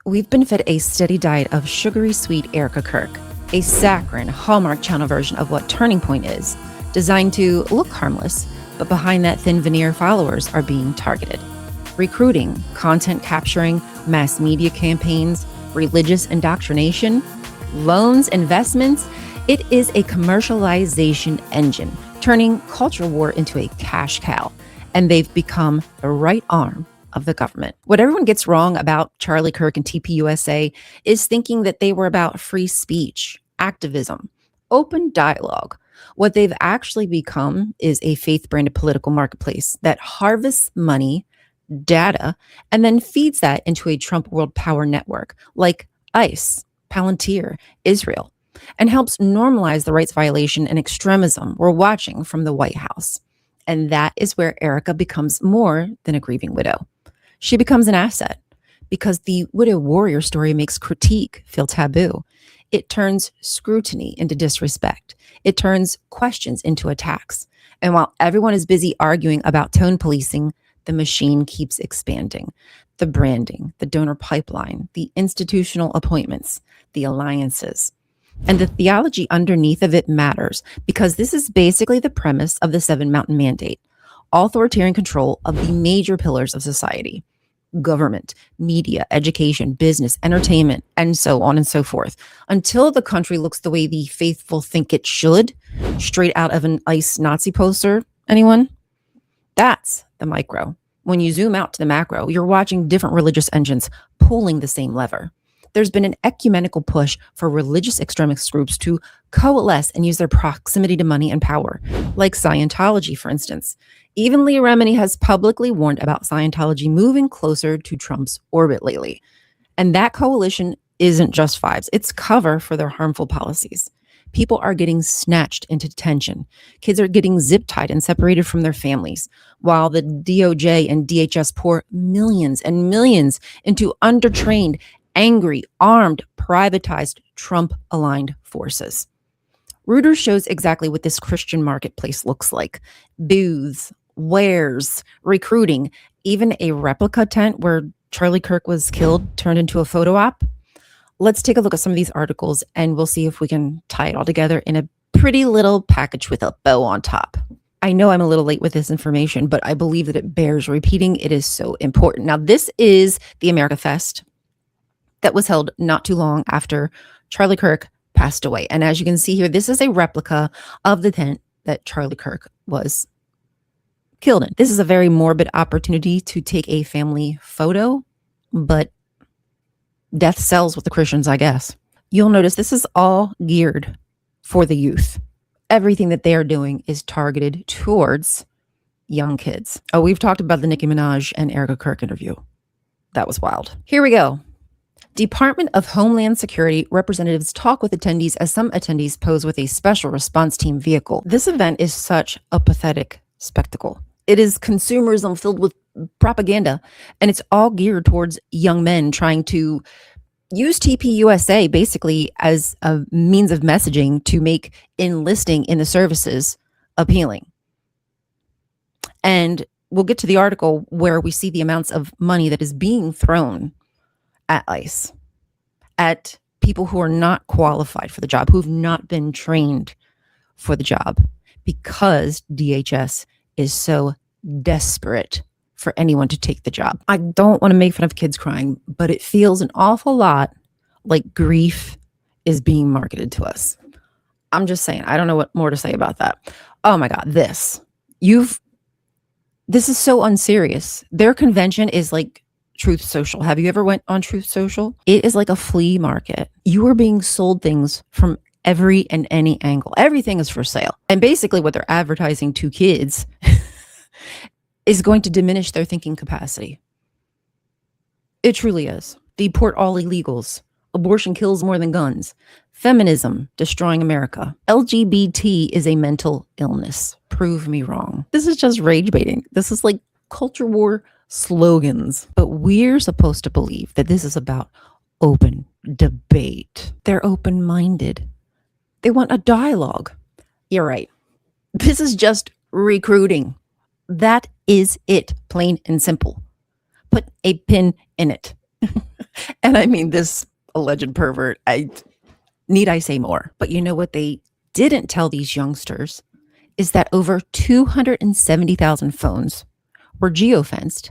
We've been fed a steady diet of sugary sweet Erika Kirk, a saccharine Hallmark Channel version of what Turning Point is, designed to look harmless, but behind that thin veneer, followers are being targeted. Recruiting, content capturing, mass media campaigns, religious indoctrination, loans, investments. It is a commercialization engine, turning culture war into a cash cow, and they've become the right arm of the government. What everyone gets wrong about Charlie Kirk and TPUSA is thinking that they were about free speech, activism, open dialogue. What they've actually become is a faith-branded political marketplace that harvests money, data, and then feeds that into a Trump world power network like ICE, Palantir, Israel, and helps normalize the rights violation and extremism we're watching from the White House. And that is where Erika becomes more than a grieving widow. She becomes an asset because the widow warrior story makes critique feel taboo. It turns scrutiny into disrespect. It turns questions into attacks. And while everyone is busy arguing about tone policing, the machine keeps expanding. The branding, the donor pipeline, the institutional appointments, the alliances. And the theology underneath of it matters because this is basically the premise of the Seven Mountain Mandate. Authoritarian control of the major pillars of society: government, media, education, business, entertainment, and so on and so forth, until the country looks the way the faithful think it should, straight out of an ICE Nazi poster. Anyone? That's the micro. When you zoom out to the macro, you're watching different religious engines pulling the same lever. There's been an ecumenical push for religious extremist groups to coalesce and use their proximity to money and power, like Scientology, for instance. Even Leah Remini has publicly warned about Scientology moving closer to Trump's orbit lately. And that coalition isn't just vibes, it's cover for their harmful policies. People are getting snatched into detention. Kids are getting zip-tied and separated from their families, while the DOJ and DHS pour millions and millions into undertrained, angry, armed, privatized, Trump-aligned forces. Reuters shows exactly what this Christian marketplace looks like. Booths, wares, recruiting, even a replica tent where Charlie Kirk was killed turned into a photo op. Let's take a look at some of these articles and we'll see if we can tie it all together in a pretty little package with a bow on top. I know I'm a little late with this information, but I believe that it bears repeating. It is so important. Now, this is the America Fest that was held not too long after Charlie Kirk passed away. And as you can see here, this is a replica of the tent that Charlie Kirk was killed in. This is a very morbid opportunity to take a family photo, but death sells with the Christians, I guess. You'll notice this is all geared for the youth. Everything that they are doing is targeted towards young kids. Oh, we've talked about the Nicki Minaj and Erika Kirk interview. That was wild. Here we go. Department of Homeland Security representatives talk with attendees as some attendees pose with a special response team vehicle. This event is such a pathetic spectacle. It is consumerism filled with propaganda, and it's all geared towards young men trying to use TPUSA basically as a means of messaging to make enlisting in the services appealing. And we'll get to the article where we see the amounts of money that is being thrown at ICE, at people who are not qualified for the job, who've not been trained for the job, because DHS is so desperate for anyone to take the job. I don't want to make fun of kids crying, but it feels an awful lot like grief is being marketed to us. I'm just saying, I don't know what more to say about that. Oh my God, this is so unserious. Their convention is like Truth Social. Have you ever went on Truth Social? It is like a flea market. You are being sold things from every and any angle. Everything is for sale. And basically what they're advertising to kids is going to diminish their thinking capacity. It truly is. Deport all illegals. Abortion kills more than guns. Feminism, destroying America. LGBT is a mental illness. Prove me wrong. This is just rage baiting. This is like culture war slogans. But we're supposed to believe that this is about open debate. They're open-minded. They want a dialogue. You're right. This is just recruiting. That is it, plain and simple. Put a pin in it. And I mean, this alleged pervert, need I say more? But you know what they didn't tell these youngsters is that over 270,000 phones were geofenced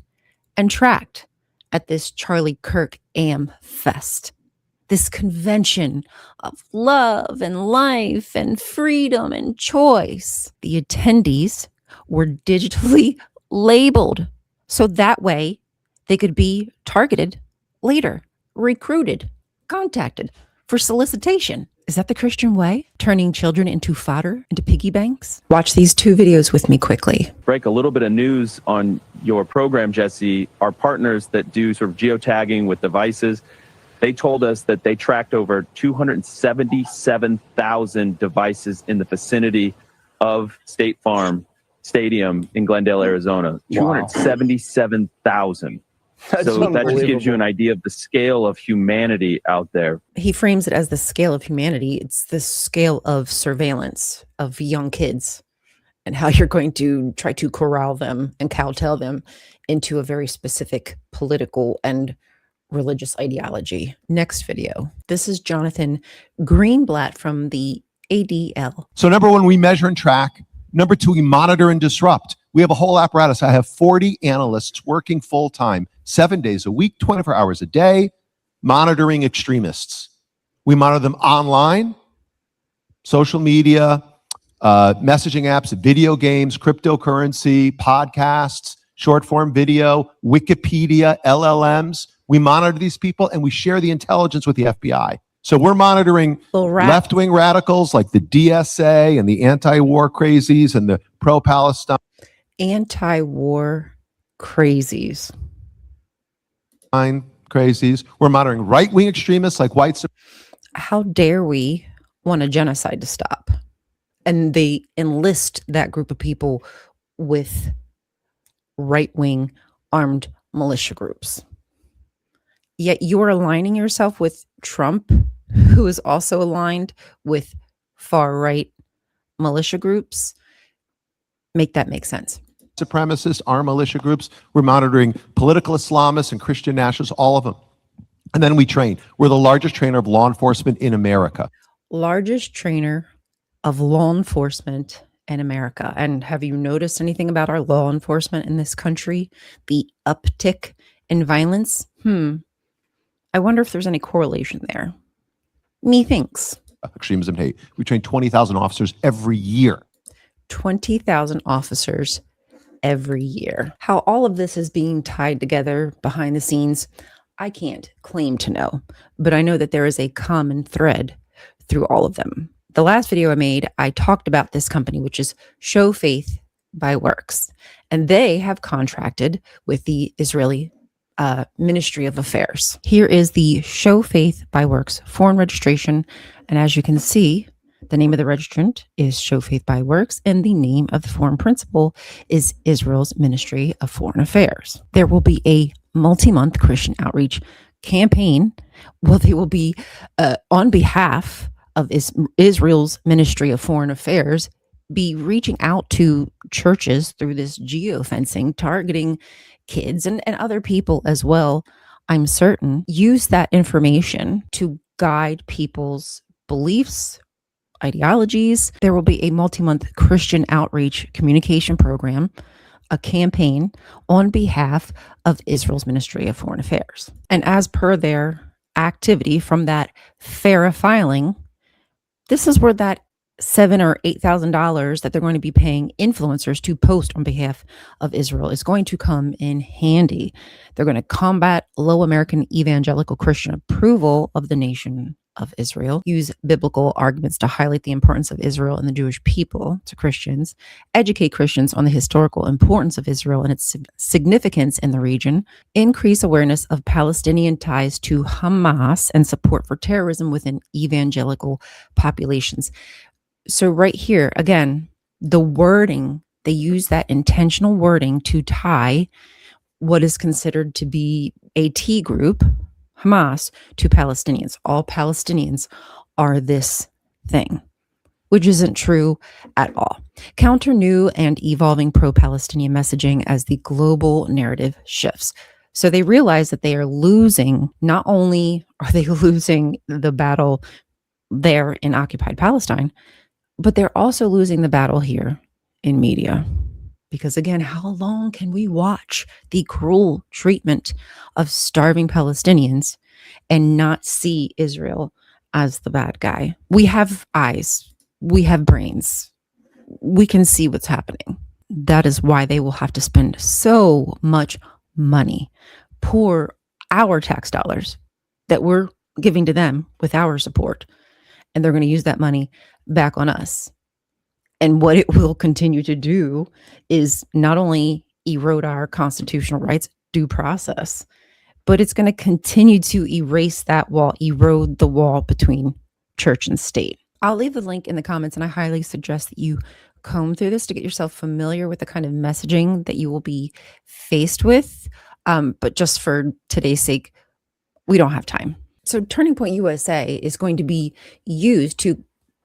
and tracked at this Charlie Kirk Am Fest. This convention of love and life and freedom and choice. The attendees were digitally labeled so that way they could be targeted later, recruited, contacted for solicitation. Is that the Christian way? Turning children into fodder, into piggy banks? Watch these 2 videos with me quickly. Break a little bit of news on your program, Jesse. Our partners that do sort of geotagging with devices, they told us that they tracked over 277,000 devices in the vicinity of State Farm Stadium in Glendale, Arizona. Wow. 277,000. So that just gives you an idea of the scale of humanity out there. He frames it as the scale of humanity. It's the scale of surveillance of young kids and how you're going to try to corral them and cowtail them into a very specific political and religious ideology. Next video. This is Jonathan Greenblatt from the ADL. So number 1, we measure and track. Number 2, we monitor and disrupt. We have a whole apparatus. I have 40 analysts working full time, 7 days a week, 24 hours a day, monitoring extremists. We monitor them online, social media, messaging apps, video games, cryptocurrency, podcasts, short form video, Wikipedia, LLMs. We monitor these people and we share the intelligence with the FBI. So we're monitoring left-wing radicals like the DSA and the anti-war crazies and the pro-Palestine. Anti-war crazies. Crazies. We're monitoring right-wing extremists like white. How dare we want a genocide to stop? And they enlist that group of people with right-wing armed militia groups. Yet you're aligning yourself with Trump, who is also aligned with far-right militia groups. Make that make sense. Supremacists, armed militia groups. We're monitoring political Islamists and Christian nationalists, all of them. And then we train. We're the largest trainer of law enforcement in America. Largest trainer of law enforcement in America. And have you noticed anything about our law enforcement in this country? The uptick in violence? I wonder if there's any correlation there. Methinks. Extremism, hate. We train 20,000 officers every year. 20,000 officers every year. How all of this is being tied together behind the scenes, I can't claim to know, but I know that there is a common thread through all of them. The last video I made, I talked about this company, which is Show Faith by Works, and they have contracted with the Israeli Ministry of Affairs. Here is the Show Faith by Works foreign registration, and as you can see, the name of the registrant is Show Faith by Works, and the name of the foreign principal is Israel's Ministry of Foreign Affairs. There will be a multi-month Christian outreach campaign. Well, they will be on behalf of Israel's Ministry of Foreign Affairs, be reaching out to churches through this geofencing, targeting kids and other people as well. I'm certain use that information to guide people's beliefs, ideologies. There will be a multi-month Christian outreach communication program, a campaign on behalf of Israel's Ministry of Foreign Affairs. And as per their activity from that FARA filing, this is where that $7,000 or $8,000 that they're going to be paying influencers to post on behalf of Israel is going to come in handy. They're going to combat low American evangelical Christian approval of the nation of Israel, use biblical arguments to highlight the importance of Israel and the Jewish people to Christians, educate Christians on the historical importance of Israel and its significance in the region, increase awareness of Palestinian ties to Hamas and support for terrorism within evangelical populations. So right here, again, the wording, they use that intentional wording to tie what is considered to be a T group, Hamas, to Palestinians. All Palestinians are this thing, which isn't true at all. Counter new and evolving pro-Palestinian messaging as the global narrative shifts. So they realize that they are losing. Not only are they losing the battle there in occupied Palestine, but they're also losing the battle here in media. Because again, how long can we watch the cruel treatment of starving Palestinians and not see Israel as the bad guy? We have eyes, we have brains, we can see what's happening. That is why they will have to spend so much money, pour our tax dollars that we're giving to them with our support, and they're going to use that money back on us. And what it will continue to do is not only erode our constitutional rights, due process, but it's going to continue to erase that wall, erode the wall between church and state. I'll leave the link in the comments, and I highly suggest that you comb through this to get yourself familiar with the kind of messaging that you will be faced with. But just for today's sake, we don't have time. So Turning Point USA is going to be used to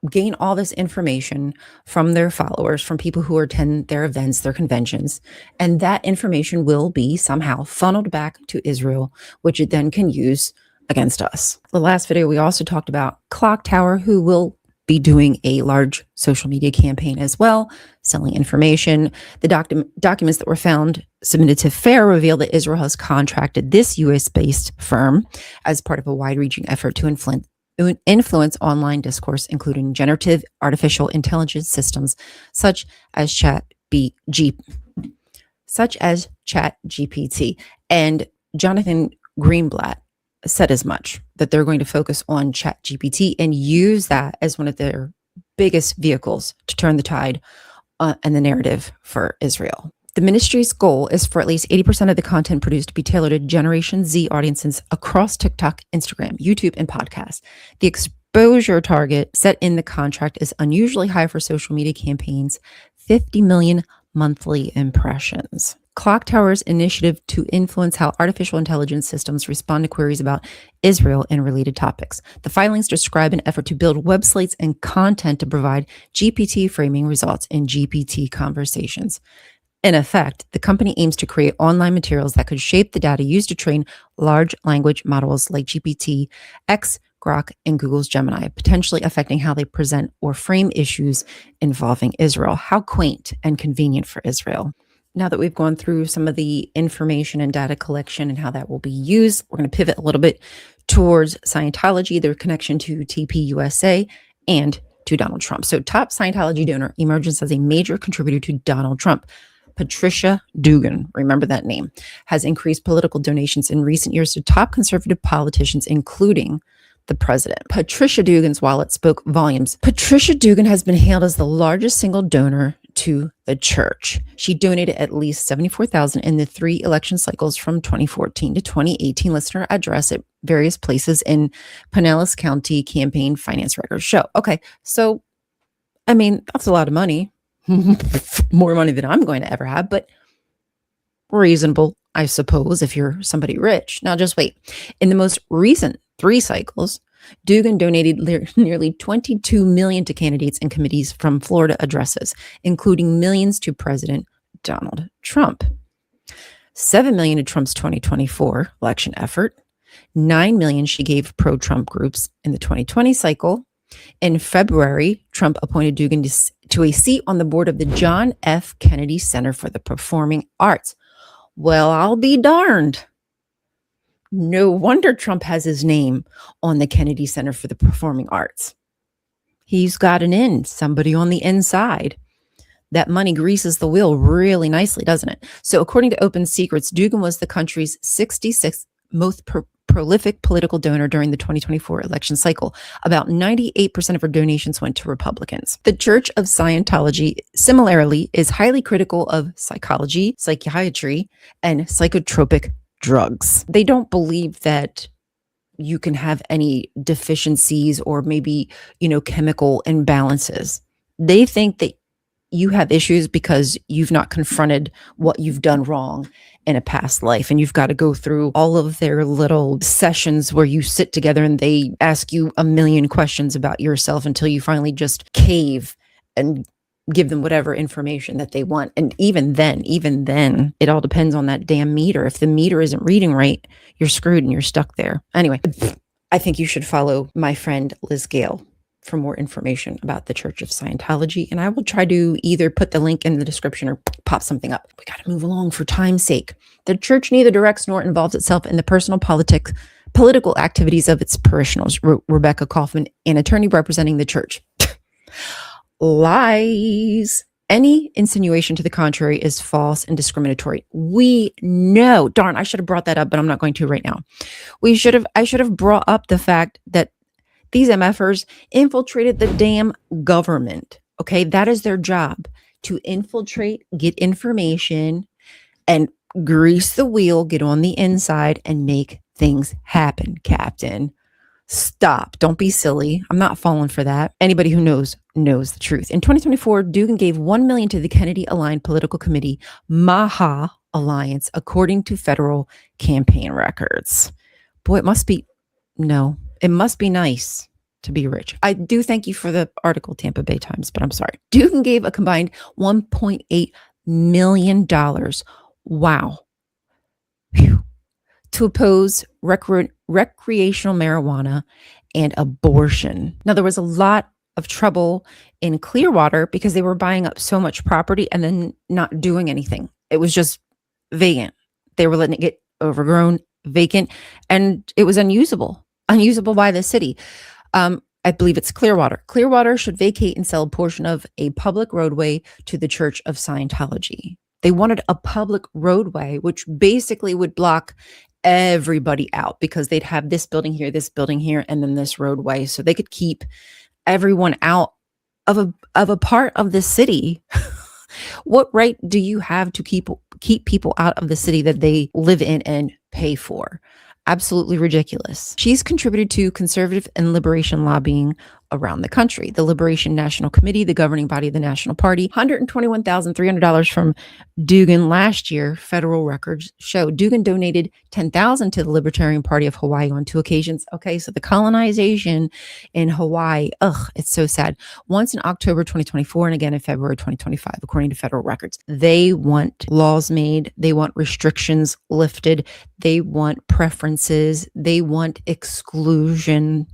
gain all this information from their followers, from people who attend their events, their conventions, and that information will be somehow funneled back to Israel, which it then can use against us. The last video, we also talked about Clock Tower, who will be doing a large social media campaign as well, selling information. The documents that were found submitted to FAIR reveal that Israel has contracted this US-based firm as part of a wide-reaching effort to influence online discourse, including generative artificial intelligence systems such as ChatGPT. And Jonathan Greenblatt said as much, that they're going to focus on ChatGPT and use that as one of their biggest vehicles to turn the tide and the narrative for Israel. The ministry's goal is for at least 80% of the content produced to be tailored to Generation Z audiences across TikTok, Instagram, YouTube, and podcasts. The exposure target set in the contract is unusually high for social media campaigns, 50 million monthly impressions. Clock Tower's initiative to influence how artificial intelligence systems respond to queries about Israel and related topics. The filings describe an effort to build websites and content to provide GPT framing results in GPT conversations. In effect, the company aims to create online materials that could shape the data used to train large language models like GPT, X, Grok, and Google's Gemini, potentially affecting how they present or frame issues involving Israel. How quaint and convenient for Israel. Now that we've gone through some of the information and data collection and how that will be used, we're going to pivot a little bit towards Scientology, their connection to TPUSA, and to Donald Trump. So top Scientology donor emerges as a major contributor to Donald Trump. Patricia Dugan, remember that name, has increased political donations in recent years to top conservative politicians, including the president. Patricia Dugan's wallet spoke volumes. Patricia Dugan has been hailed as the largest single donor to the church. She donated at least $74,000 in the 3 election cycles from 2014 to 2018. Listener address at various places in Pinellas County campaign finance records show. Okay, so I mean, that's a lot of money. More money than I'm going to ever have, but reasonable, I suppose, if you're somebody rich. Now just wait. In the most recent 3 cycles, Dugan donated nearly $22 million to candidates and committees from Florida addresses, including millions to President Donald Trump. $7 million to Trump's 2024 election effort. $9 million she gave pro-Trump groups in the 2020 cycle. In February, Trump appointed Dugan to a seat on the board of the John F. Kennedy Center for the Performing Arts. Well, I'll be darned. No wonder Trump has his name on the Kennedy Center for the Performing Arts. He's got an in, somebody on the inside. That money greases the wheel really nicely, doesn't it? So according to Open Secrets, Dugan was the country's 66th most prolific political donor during the 2024 election cycle. About 98% of her donations went to Republicans. The Church of Scientology, similarly, is highly critical of psychology, psychiatry, and psychotropic drugs. They don't believe that you can have any deficiencies or maybe, chemical imbalances. They think that you have issues because you've not confronted what you've done wrong in a past life. And you've got to go through all of their little sessions where you sit together and they ask you a million questions about yourself until you finally just cave and give them whatever information that they want. And even then, it all depends on that damn meter. If the meter isn't reading right, you're screwed and you're stuck there. Anyway, I think you should follow my friend Liz Gale for more information about the Church of Scientology. And I will try to either put the link in the description or pop something up. We got to move along for time's sake. The church neither directs nor involves itself in the personal political activities of its parishioners. Rebecca Kaufman, an attorney representing the church. Lies. Any insinuation to the contrary is false and discriminatory. We know. Darn, I should have brought that up, but I'm not going to right now. I should have brought up the fact that these MFers infiltrated the damn government. Okay, that is their job, to infiltrate, get information, and grease the wheel, get on the inside, and make things happen, Captain. Stop. Don't be silly. I'm not falling for that. Anybody who knows the truth. In 2024, Duggan gave $1 million to the Kennedy-aligned political committee, Maha Alliance, according to federal campaign records. Boy, it must be nice to be rich. I do thank you for the article, Tampa Bay Times, but I'm sorry. Duggan gave a combined $1.8 million. Wow. Whew. To oppose recreational marijuana and abortion. Now, there was a lot of trouble in Clearwater because they were buying up so much property and then not doing anything. It was just vacant. They were letting it get overgrown, vacant, and it was unusable by the city. I believe it's Clearwater. Clearwater should vacate and sell a portion of a public roadway to the Church of Scientology. They wanted a public roadway, which basically would block everybody out because they'd have this building here, and then this roadway. So they could keep everyone out of a part of the city. What right do you have to keep people out of the city that they live in and pay for? Absolutely ridiculous. She's contributed to conservative and liberation lobbying around the country. The Liberation National Committee, the governing body of the National Party, $121,300 from Duggan last year, federal records show. Duggan donated $10,000 to the Libertarian Party of Hawaii on 2 occasions. Okay, so the colonization in Hawaii, it's so sad. Once in October 2024 and again in February 2025, according to federal records. They want laws made. They want restrictions lifted. They want preferences. They want exclusion.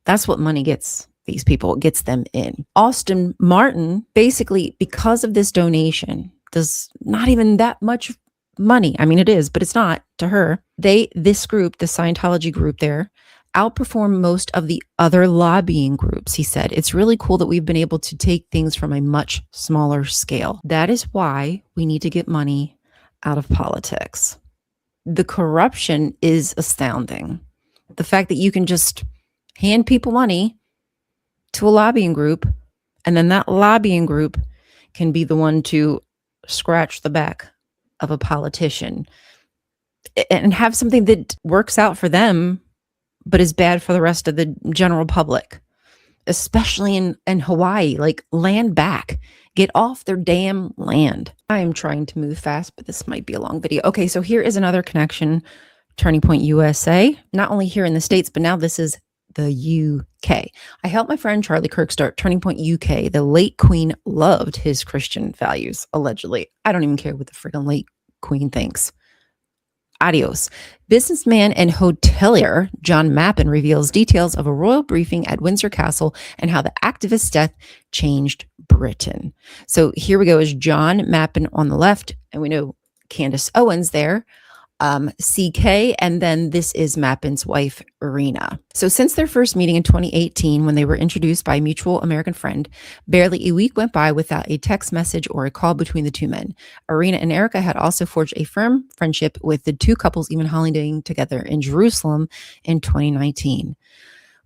That's what money gets these people. It gets them in. Austin Martin, basically, because of this donation, does not even that much money. I mean, it is, but it's not to her. This group, the Scientology group there, outperform most of the other lobbying groups, he said. It's really cool that we've been able to take things from a much smaller scale. That is why we need to get money out of politics. The corruption is astounding. The fact that you can just hand people money to a lobbying group, and then that lobbying group can be the one to scratch the back of a politician and have something that works out for them, but is bad for the rest of the general public, especially in Hawaii. Like, land back. Get off their damn land. I am trying to move fast, but this might be a long video. Okay, so here is another connection. Turning Point USA, not only here in the States, but now this is the UK. I helped my friend Charlie Kirk start Turning Point UK. The late Queen loved his Christian values, allegedly. I don't even care what the freaking late Queen thinks. Adios. Businessman and hotelier John Mappin reveals details of a royal briefing at Windsor Castle and how the activist's death changed Britain. So here we go, is John Mappin on the left, and we know Candace Owens there. CK, and then this is Mappin's wife, Irina. So since their first meeting in 2018, when they were introduced by a mutual American friend, barely a week went by without a text message or a call between the two men. Irina and Erika had also forged a firm friendship, with the two couples even holidaying together in Jerusalem in 2019.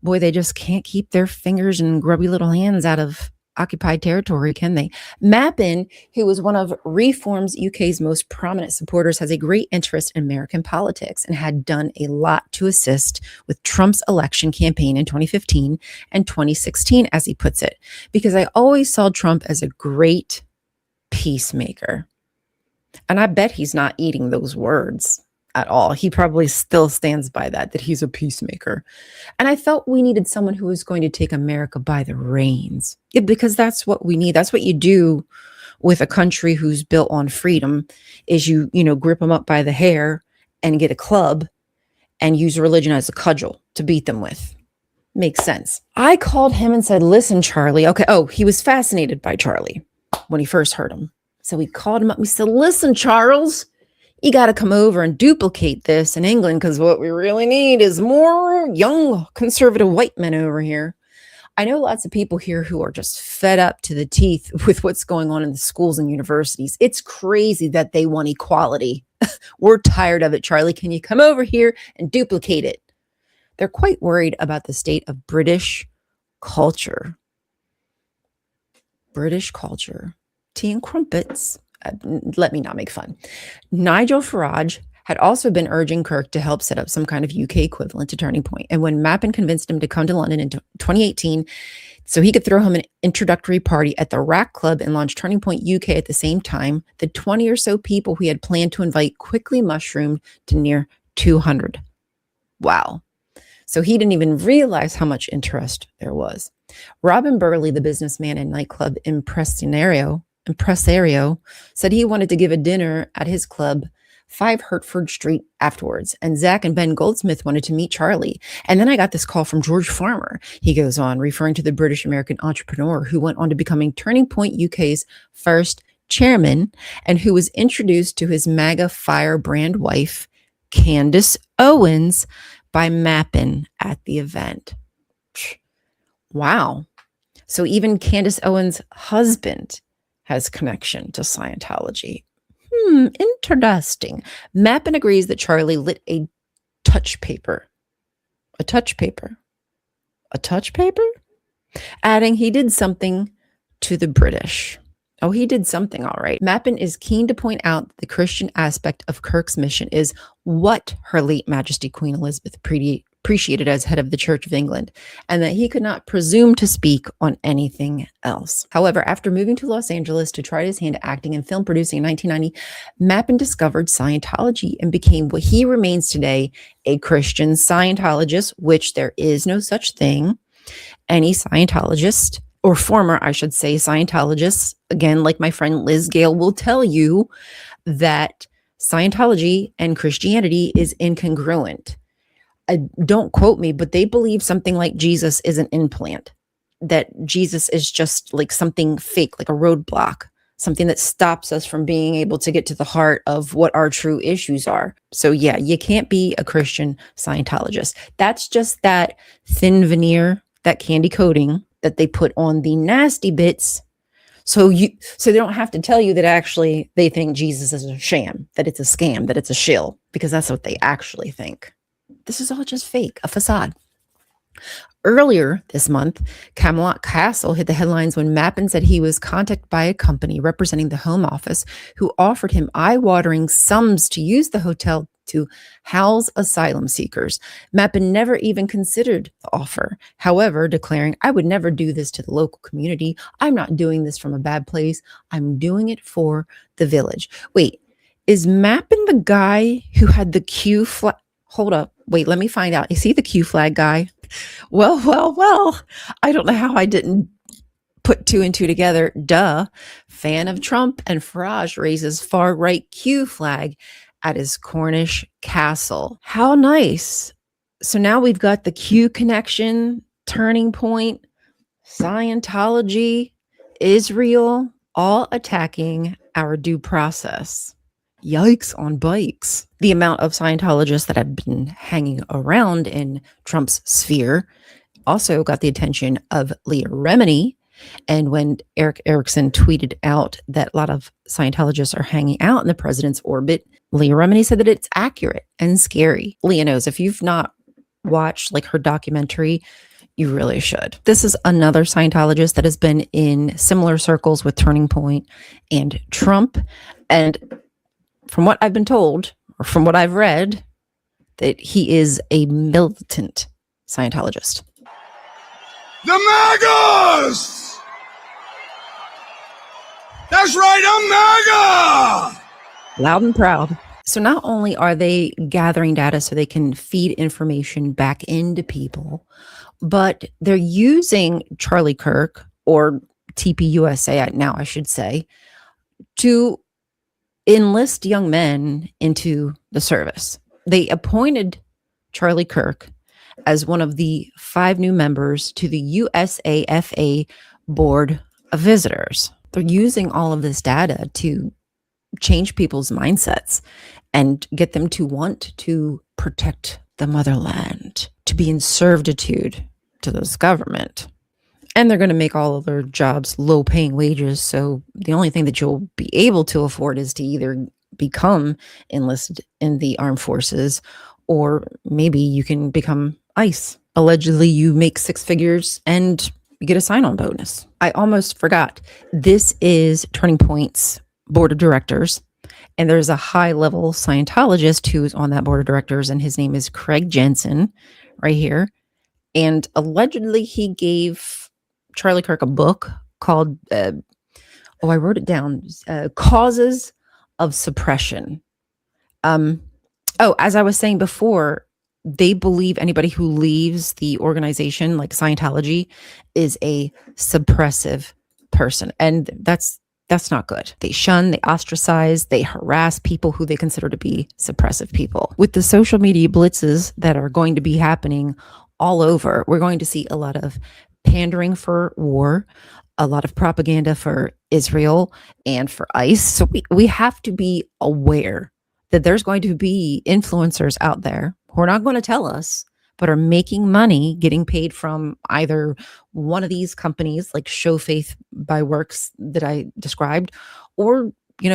Boy, they just can't keep their fingers and grubby little hands out of occupied territory, can they? Mappin, who was one of Reform's UK's most prominent supporters, has a great interest in American politics and had done a lot to assist with Trump's election campaign in 2015 and 2016, as he puts it, because I always saw Trump as a great peacemaker. And I bet he's not eating those words. at all. He probably still stands by that he's a peacemaker. And I felt we needed someone who was going to take America by the reins. Yeah, because that's what we need. That's what you do with a country who's built on freedom, is you grip them up by the hair and get a club and use religion as a cudgel to beat them with. Makes sense. I called him and said, listen, Charlie. Okay. Oh, he was fascinated by Charlie when he first heard him. So we called him up. We said, listen, Charles, you got to come over and duplicate this in England, because what we really need is more young conservative white men over here. I know lots of people here who are just fed up to the teeth with what's going on in the schools and universities. It's crazy that they want equality. We're tired of it, Charlie. Can you come over here and duplicate it? They're quite worried about the state of British culture. British culture. Tea and crumpets. Let me not make fun. Nigel Farage had also been urging Kirk to help set up some kind of UK equivalent to Turning Point. And when Mappin convinced him to come to London in 2018, so he could throw him an introductory party at the Rack Club and launch Turning Point UK at the same time, the 20 or so people he had planned to invite quickly mushroomed to near 200. Wow. So he didn't even realize how much interest there was. Robin Burley, the businessman and nightclub impresario, said he wanted to give a dinner at his club, 5 Hertford Street, afterwards. And Zach and Ben Goldsmith wanted to meet Charlie. And then I got this call from George Farmer. He goes on, referring to the British American entrepreneur who went on to becoming Turning Point UK's first chairman, and who was introduced to his MAGA firebrand wife, Candace Owens, by Mappin at the event. Wow. So even Candace Owens' husband has connection to Scientology. Interesting. Mappin agrees that Charlie lit a touch paper. A touch paper? A touch paper? Adding he did something to the British. Oh, he did something, all right. Mappin is keen to point out the Christian aspect of Kirk's mission is what Her Late Majesty Queen Elizabeth appreciated as head of the Church of England, and that he could not presume to speak on anything else. However, after moving to Los Angeles to try his hand at acting and film producing in 1990, Mappin discovered Scientology and became what he remains today, a Christian Scientologist, which there is no such thing. Any Scientologist, or former, I should say, Scientologists, again, like my friend Liz Gale will tell you, that Scientology and Christianity is incongruent. Don't quote me, but they believe something like Jesus is an implant, that Jesus is just like something fake, like a roadblock, something that stops us from being able to get to the heart of what our true issues are. So yeah, you can't be a Christian Scientologist. That's just that thin veneer, that candy coating that they put on the nasty bits. So they don't have to tell you that actually they think Jesus is a sham, that it's a scam, that it's a shill, because that's what they actually think. This is all just fake, a facade. Earlier this month, Camelot Castle hit the headlines when Mappin said he was contacted by a company representing the Home Office who offered him eye-watering sums to use the hotel to house asylum seekers. Mappin never even considered the offer, however, declaring, I would never do this to the local community. I'm not doing this from a bad place. I'm doing it for the village. Wait, is Mappin the guy who had the Q flag? Hold up. Wait, let me find out. Is he the Q flag guy? Well. I don't know how I didn't put 2 and 2 together. Duh. Fan of Trump, and Farage raises far-right Q flag at his Cornish castle. How nice. So now we've got the Q connection, Turning Point, Scientology, Israel, all attacking our due process. Yikes on bikes. The amount of Scientologists that have been hanging around in Trump's sphere also got the attention of Leah Remini. And when Erik Erikson tweeted out that a lot of Scientologists are hanging out in the president's orbit, Leah Remini said that it's accurate and scary. Leah knows, if you've not watched like her documentary, you really should. This is another Scientologist that has been in similar circles with Turning Point and Trump. And from what I've been told, or from what I've read, that he is a militant Scientologist. The MAGAs! That's right, I'm MAGA! Loud and proud. So not only are they gathering data so they can feed information back into people, but they're using Charlie Kirk, or TPUSA now I should say, to enlist young men into the service. They appointed Charlie Kirk as one of the 5 new members to the USAFA Board of Visitors. They're using all of this data to change people's mindsets and get them to want to protect the motherland, to be in servitude to this government. And they're going to make all of their jobs low-paying wages, so the only thing that you'll be able to afford is to either become enlisted in the armed forces, or maybe you can become ICE. Allegedly, you make 6 figures and you get a sign-on bonus. I almost forgot. This is Turning Point's board of directors, and there's a high-level Scientologist who's on that board of directors, and his name is Craig Jensen, right here. And allegedly, he gave Charlie Kirk a book called, I wrote it down, Causes of Suppression. As I was saying before, they believe anybody who leaves the organization, like Scientology, is a suppressive person. And that's not good. They shun, they ostracize, they harass people who they consider to be suppressive people. With the social media blitzes that are going to be happening all over, we're going to see a lot of pandering for war, a lot of propaganda for Israel and for ICE. So we have to be aware that there's going to be influencers out there who are not going to tell us, but are making money getting paid from either one of these companies like Show Faith by Works that I described, or,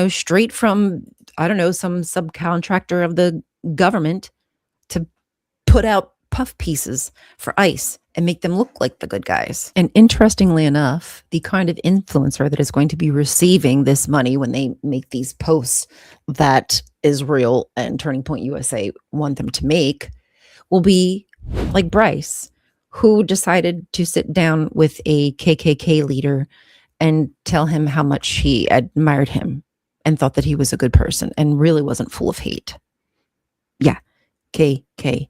straight from, I don't know, some subcontractor of the government to put out puff pieces for ICE and make them look like the good guys. And interestingly enough, the kind of influencer that is going to be receiving this money when they make these posts that Israel and Turning Point USA want them to make will be like Bryce, who decided to sit down with a KKK leader and tell him how much he admired him and thought that he was a good person and really wasn't full of hate. Yeah, KKK.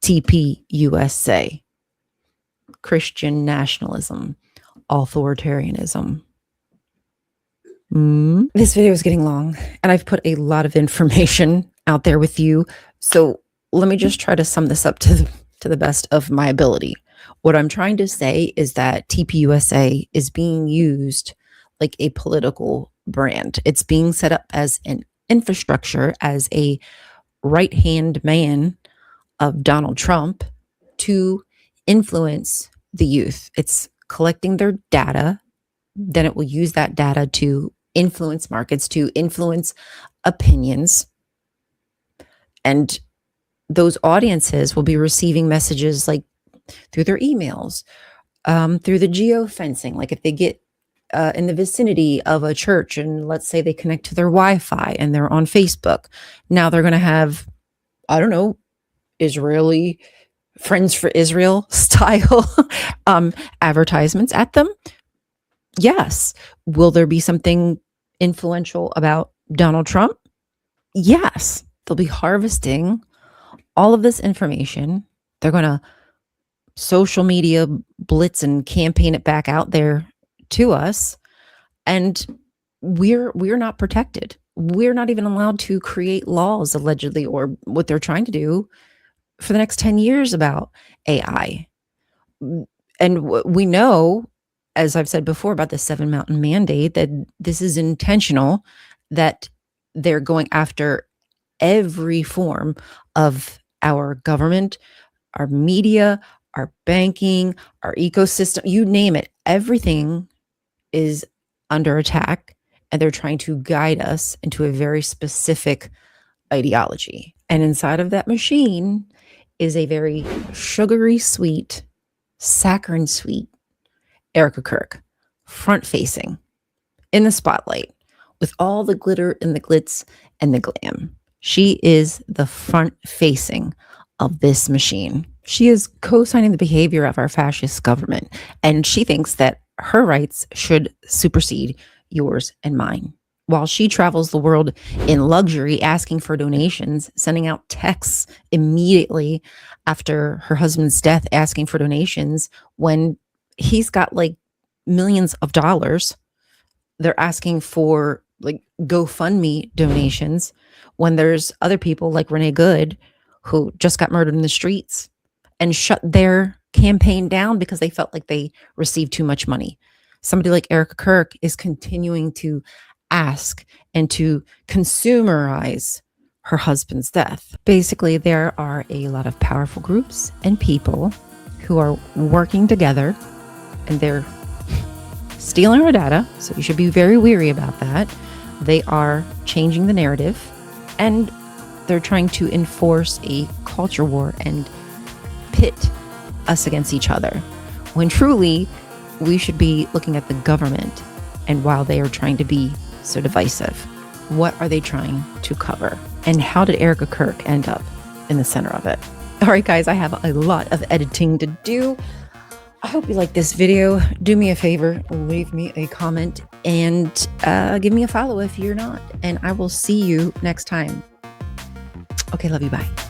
TPUSA, Christian nationalism, authoritarianism. This video is getting long, and I've put a lot of information out there with you. So let me just try to sum this up to the best of my ability. What I'm trying to say is that TPUSA is being used like a political brand. It's being set up as an infrastructure, as a right-hand man of Donald Trump to influence the youth. It's collecting their data. Then it will use that data to influence markets, to influence opinions. And those audiences will be receiving messages like through their emails, through the geofencing. Like if they get in the vicinity of a church and let's say they connect to their Wi-Fi and they're on Facebook, now they're going to have, I don't know, Israeli Friends for Israel style advertisements at them. Yes. Will there be something influential about Donald Trump? Yes. They'll be harvesting all of this information. They're going to social media blitz and campaign it back out there to us. And we're not protected. We're not even allowed to create laws, allegedly, or what they're trying to do for the next 10 years about AI. And we know, as I've said before about the 7 Mountain Mandate, that this is intentional, that they're going after every form of our government, our media, our banking, our ecosystem, you name it. Everything is under attack, and they're trying to guide us into a very specific ideology. And inside of that machine is a very sugary sweet, saccharine sweet Erika Kirk, front-facing, in the spotlight, with all the glitter and the glitz and the glam. She is the front-facing of this machine. She is co-signing the behavior of our fascist government, and she thinks that her rights should supersede yours and mine. while she travels the world in luxury, asking for donations, sending out texts immediately after her husband's death, asking for donations when he's got like millions of dollars. They're asking for like GoFundMe donations when there's other people like Renee Good who just got murdered in the streets and shut their campaign down because they felt like they received too much money. Somebody like Erika Kirk is continuing to ask and to consumerize her husband's death. Basically, there are a lot of powerful groups and people who are working together, and they're stealing our data, so you should be very wary about that. They are changing the narrative, and they're trying to enforce a culture war and pit us against each other, when truly we should be looking at the government. And while they are trying to be so divisive, what are they trying to cover? And how did Erika Kirk end up in the center of it? All right, guys, I have a lot of editing to do. I hope you like this video. Do me a favor, leave me a comment, and give me a follow if you're not. And I will see you next time. Okay, love you, bye.